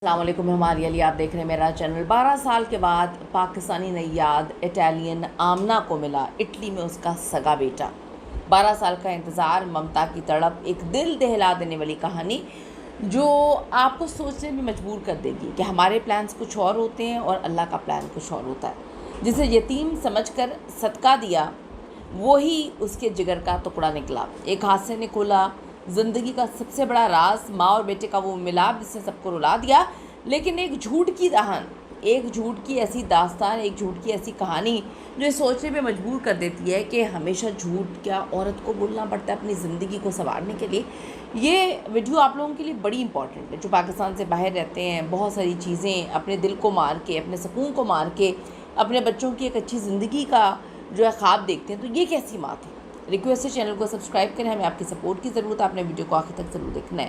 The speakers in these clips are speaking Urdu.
السلام علیکم، ہماری علی، آپ دیکھ رہے ہیں میرا چینل۔ 12 سال کے بعد پاکستانی نیاد اٹیلین آمنہ کو ملا اٹلی میں اس کا سگا بیٹا۔ 12 سال کا انتظار، ممتا کی تڑپ، ایک دل دہلا دینے والی کہانی جو آپ کو سوچنے میں مجبور کر دے گی کہ ہمارے پلانز کچھ اور ہوتے ہیں اور اللہ کا پلان کچھ اور ہوتا ہے۔ جسے یتیم سمجھ کر صدقہ دیا وہی اس کے جگر کا ٹکڑا نکلا۔ ایک حادثے نے کھولا زندگی کا سب سے بڑا راز، ماں اور بیٹے کا وہ ملاپ جس نے سب کو رلا دیا۔ لیکن ایک جھوٹ کی دہن، ایک جھوٹ کی ایسی داستان، ایک جھوٹ کی ایسی کہانی جو یہ سوچنے پہ مجبور کر دیتی ہے کہ ہمیشہ جھوٹ کیا عورت کو بولنا پڑتا ہے اپنی زندگی کو سنوارنے کے لیے۔ یہ ویڈیو آپ لوگوں کے لیے بڑی امپورٹنٹ ہے جو پاکستان سے باہر رہتے ہیں، بہت ساری چیزیں اپنے دل کو مار کے، اپنے سکون کو مار کے، اپنے بچوں کی ایک اچھی زندگی کا جو ہے خواب دیکھتے ہیں۔ تو یہ کیسی بات ہے؟ ریکویسٹ ہے چینل کو سبسکرائب کریں، ہمیں آپ کی سپورٹ کی ضرورت ہے، آپ نے ویڈیو کو آخر تک ضرور دیکھنا ہے۔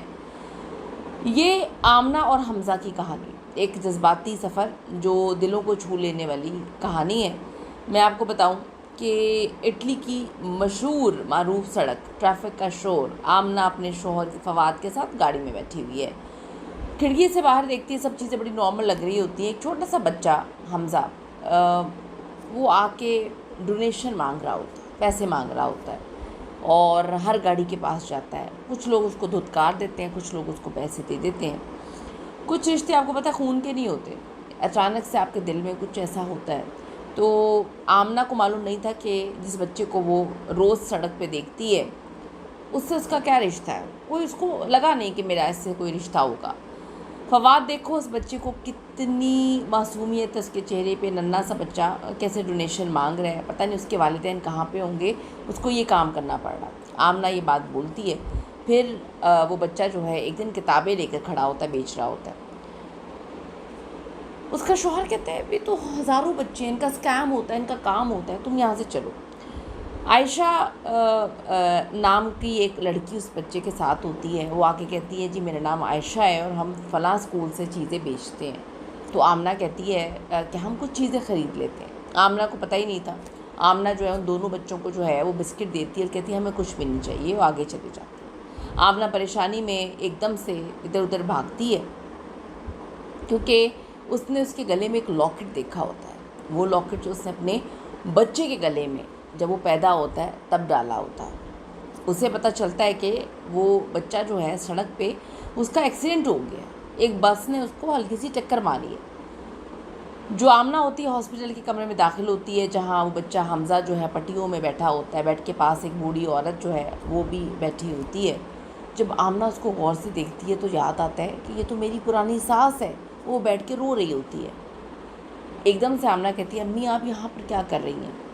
یہ آمنہ اور حمزہ کی کہانی، ایک جذباتی سفر جو دلوں کو چھو لینے والی کہانی ہے۔ میں آپ کو بتاؤں کہ اٹلی کی مشہور معروف سڑک، ٹریفک کا شور، آمنہ اپنے شوہر فواد کے ساتھ گاڑی میں بیٹھی ہوئی ہے۔ کھڑکی سے باہر دیکھتی ہے، سب چیزیں بڑی نارمل لگ رہی ہوتی ہیں۔ ایک چھوٹا سا بچہ حمزہ وہ آ کے ڈونیشن مانگ رہا ہوتا ہے، پیسے مانگ رہا ہوتا ہے اور ہر گاڑی کے پاس جاتا ہے۔ کچھ لوگ اس کو دھتکار دیتے ہیں، کچھ لوگ اس کو پیسے دے دیتے ہیں۔ کچھ رشتے آپ کو پتہ ہے خون کے نہیں ہوتے، اچانک سے آپ کے دل میں کچھ ایسا ہوتا ہے۔ تو آمنہ کو معلوم نہیں تھا کہ جس بچے کو وہ روز سڑک پہ دیکھتی ہے اس سے اس کا کیا رشتہ ہے۔ کوئی اس کو لگا نہیں کہ میرا اس سے کوئی رشتہ ہوگا۔ فواد دیکھو اس بچے کو، کتنی معصومیت ہے اس کے چہرے پہ، ننھا سا بچہ کیسے ڈونیشن مانگ رہا ہے، پتہ نہیں اس کے والدین کہاں پہ ہوں گے، اس کو یہ کام کرنا پڑ رہا۔ آمنہ یہ بات بولتی ہے، پھر وہ بچہ جو ہے ایک دن کتابیں لے کر کھڑا ہوتا ہے، بیچ رہا ہوتا ہے۔ اس کا شوہر کہتا ہے بھی تو ہزاروں بچے ہیں، ان کا اسکیم ہوتا ہے، ان کا کام ہوتا ہے، تم یہاں سے چلو۔ عائشہ نام کی ایک لڑکی اس بچے کے ساتھ ہوتی ہے، وہ آ کے کہتی ہے جی میرا نام عائشہ ہے اور ہم فلاں اسکول سے چیزیں بیچتے ہیں۔ تو آمنہ کہتی ہے کہ ہم کچھ چیزیں خرید لیتے ہیں۔ آمنہ کو پتہ ہی نہیں تھا۔ آمنہ جو ہے ان دونوں بچوں کو جو ہے وہ بسکٹ دیتی ہے اور کہتی ہے ہمیں کچھ بھی نہیں چاہیے، وہ آگے چلے جاتے ہیں۔ آمنہ پریشانی میں ایک دم سے ادھر ادھر بھاگتی ہے کیونکہ اس نے اس کے گلے میں ایک لاکٹ دیکھا ہوتا ہے۔ وہ لاکٹ جو اس نے اپنے بچے کے گلے میں جب وہ پیدا ہوتا ہے تب ڈالا ہوتا ہے۔ اسے پتہ چلتا ہے کہ وہ بچہ جو ہے سڑک پہ اس کا ایکسیڈنٹ ہو گیا، ایک بس نے اس کو ہلکی سی ٹکر ماری ہے۔ جو آمنہ ہوتی ہے ہاسپٹل کے کمرے میں داخل ہوتی ہے جہاں وہ بچہ حمزہ جو ہے پٹیوں میں بیٹھا ہوتا ہے، بیڈ کے پاس ایک بوڑھی عورت جو ہے وہ بھی بیٹھی ہوتی ہے۔ جب آمنہ اس کو غور سے دیکھتی ہے تو یاد آتا ہے کہ یہ تو میری پرانی ساس ہے، وہ بیٹھ کے رو رہی ہوتی ہے۔ ایک دم سے آمنہ کہتی ہے امی آپ یہاں پر کیا کر رہی ہیں؟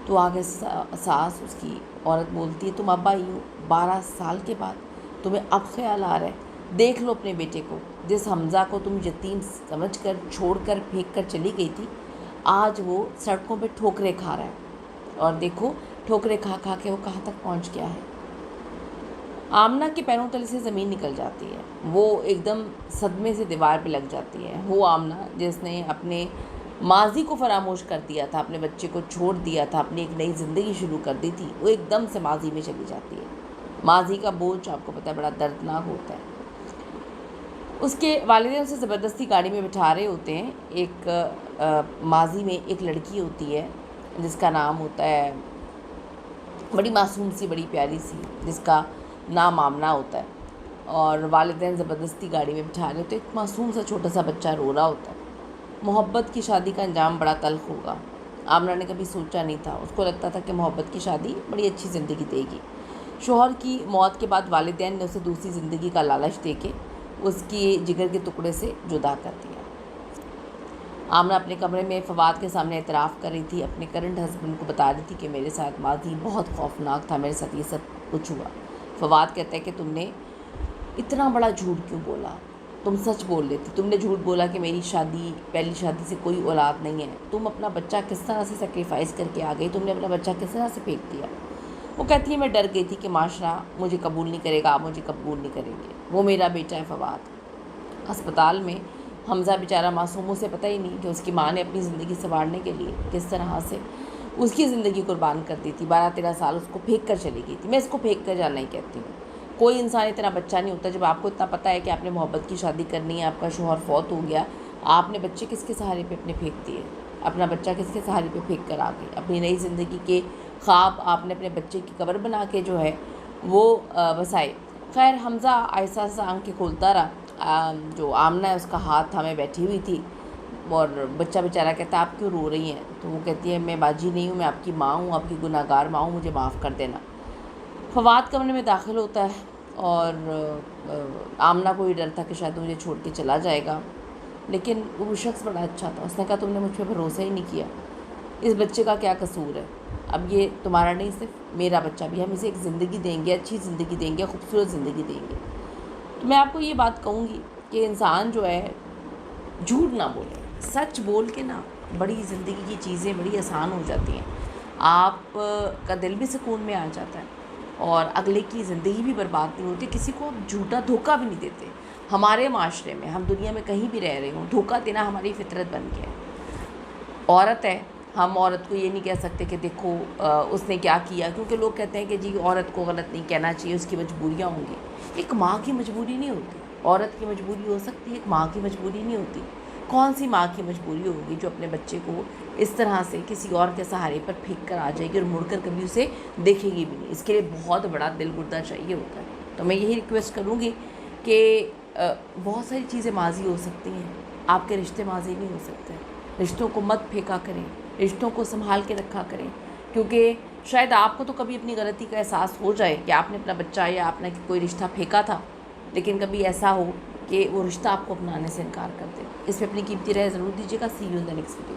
تو آگے ساس اس کی عورت بولتی ہے تم اب آئی ہو 12 سال کے بعد، تمہیں اب خیال آ رہا ہے؟ دیکھ لو اپنے بیٹے کو، جس حمزہ کو تم یتیم سمجھ کر چھوڑ کر پھینک کر چلی گئی تھی، آج وہ سڑکوں پہ ٹھوکریں کھا رہا ہے، اور دیکھو ٹھوکریں کھا کھا کے وہ کہاں تک پہنچ گیا ہے۔ آمنہ کے پیروں تلے سے زمین نکل جاتی ہے، وہ ایک دم صدمے سے دیوار پہ لگ جاتی ہے۔ وہ آمنہ جس نے اپنے ماضی کو فراموش کر دیا تھا، اپنے بچے کو چھوڑ دیا تھا، اپنی ایک نئی زندگی شروع کر دی تھی، وہ ایک دم سے ماضی میں چلی جاتی ہے۔ ماضی کا بوجھ آپ کو پتہ ہے بڑا دردناک ہوتا ہے۔ اس کے والدین اسے زبردستی گاڑی میں بٹھا رہے ہوتے ہیں۔ ایک ماضی میں ایک لڑکی ہوتی ہے جس کا نام ہوتا ہے، بڑی معصوم سی، بڑی پیاری سی، جس کا نام آمنہ ہوتا ہے، اور والدین زبردستی گاڑی میں بٹھا رہے ہوتے ہیں۔ ایک معصوم سا چھوٹا سا بچہ رو رہا ہوتا ہے۔ محبت کی شادی کا انجام بڑا تلخ ہوگا، آمنہ نے کبھی سوچا نہیں تھا۔ اس کو لگتا تھا کہ محبت کی شادی بڑی اچھی زندگی دے گی۔ شوہر کی موت کے بعد والدین نے اسے دوسری زندگی کا لالچ دے کے اس کی جگر کے ٹکڑے سے جدا کر دیا۔ آمنہ اپنے کمرے میں فواد کے سامنے اعتراف کر رہی تھی، اپنے کرنٹ ہسبینڈ کو بتا رہی تھی کہ میرے ساتھ ماضی بہت خوفناک تھا، میرے ساتھ یہ سب کچھ ہوا۔ فواد کہتا ہے کہ تم نے اتنا بڑا جھوٹ کیوں بولا؟ تم سچ بول لیتی، تم نے جھوٹ بولا کہ میری شادی، پہلی شادی سے کوئی اولاد نہیں ہے۔ تم اپنا بچہ کس طرح سے سیکریفائس کر کے آ گئی، تم نے اپنا بچہ کس طرح سے پھینک دیا؟ وہ کہتی ہے میں ڈر گئی تھی کہ معاشرہ مجھے قبول نہیں کرے گا، آپ مجھے قبول نہیں کریں گے۔ وہ میرا بیٹا ہے فواد۔ ہسپتال میں حمزہ بیچارہ معصوم، اسے پتہ ہی نہیں کہ اس کی ماں نے اپنی زندگی سنوارنے کے لیے کس طرح سے اس کی زندگی قربان کر دی تھی۔ 12-13 سال اس کو پھینک کر چلی گئی تھی۔ میں اس کو پھینک کر جانا ہی کہتی ہوں کوئی انسان اتنا بچہ نہیں ہوتا جب آپ کو اتنا پتہ ہے کہ آپ نے محبت کی شادی کرنی ہے، آپ کا شوہر فوت ہو گیا، آپ نے بچے کس کے سہارے پہ اپنے پھینک دیے، اپنا بچہ کس کے سہارے پہ پھینک کر آ گئی، اپنی نئی زندگی کے خواب آپ نے اپنے بچے کی قبر بنا کے جو ہے وہ بسائے۔ خیر حمزہ آہستہ سے آنکھیں کھولتا رہا، جو آمنہ ہے اس کا ہاتھ تھامے بیٹھی ہوئی تھی، اور بچہ بیچارہ کہتا آپ کیوں رو رہی ہیں؟ تو وہ کہتی ہے میں باجی نہیں ہوں، میں آپ کی ماں ہوں، آپ کی گناہ گار ماں ہوں، مجھے معاف کر دینا۔ فواد کمرے میں داخل ہوتا ہے اور آمنہ کو یہ ڈر تھا کہ شاید مجھے چھوڑ کے چلا جائے گا، لیکن وہ شخص بڑا اچھا تھا، اس نے کہا تم نے مجھ پہ بھروسہ ہی نہیں کیا، اس بچے کا کیا قصور ہے، اب یہ تمہارا نہیں صرف میرا بچہ بھی، ہم اسے ایک زندگی دیں گے، اچھی زندگی دیں گے، خوبصورت زندگی دیں گے۔ تو میں آپ کو یہ بات کہوں گی کہ انسان جو ہے جھوٹ نہ بولے، سچ بول کے نا بڑی زندگی کی چیزیں بڑی آسان ہو جاتی ہیں، آپ کا دل بھی سکون میں آ جاتا ہے اور اگلے کی زندگی بھی برباد نہیں ہوتی، کسی کو آپ جھوٹا دھوکہ بھی نہیں دیتے۔ ہمارے معاشرے میں ہم دنیا میں کہیں بھی رہ رہے ہوں، دھوکہ دینا ہماری فطرت بن گیا ہے۔ عورت ہے، ہم عورت کو یہ نہیں کہہ سکتے کہ دیکھو اس نے کیا کیا، کیونکہ لوگ کہتے ہیں کہ جی عورت کو غلط نہیں کہنا چاہیے، اس کی مجبوریاں ہوں گی۔ ایک ماں کی مجبوری نہیں ہوتی، عورت کی مجبوری ہو سکتی ہے، ایک ماں کی مجبوری نہیں ہوتی۔ کون سی ماں کی مجبوری ہوگی جو اپنے بچے کو اس طرح سے کسی اور کے سہارے پر پھینک کر آ جائے گی اور مڑ کر کبھی اسے دیکھے گی بھی نہیں؟ اس کے لیے بہت بڑا دل گردہ چاہیے ہوتا ہے۔ تو میں یہی ریکویسٹ کروں گی کہ بہت ساری چیزیں ماضی ہو سکتی ہیں، آپ کے رشتے ماضی نہیں ہو سکتے۔ رشتوں کو مت پھینکا کریں، رشتوں کو سنبھال کے رکھا کریں، کیونکہ شاید آپ کو تو کبھی اپنی غلطی کا احساس ہو جائے کہ آپ نے اپنا بچہ یا آپ نے کوئی رشتہ پھینکا تھا، لیکن کبھی ایسا ہو کہ وہ رشتہ آپ کو اپنانے سے انکار کر دے۔ اس پہ اپنی قیمتی رائے ضرور دیجیے گا۔ See you in the next video.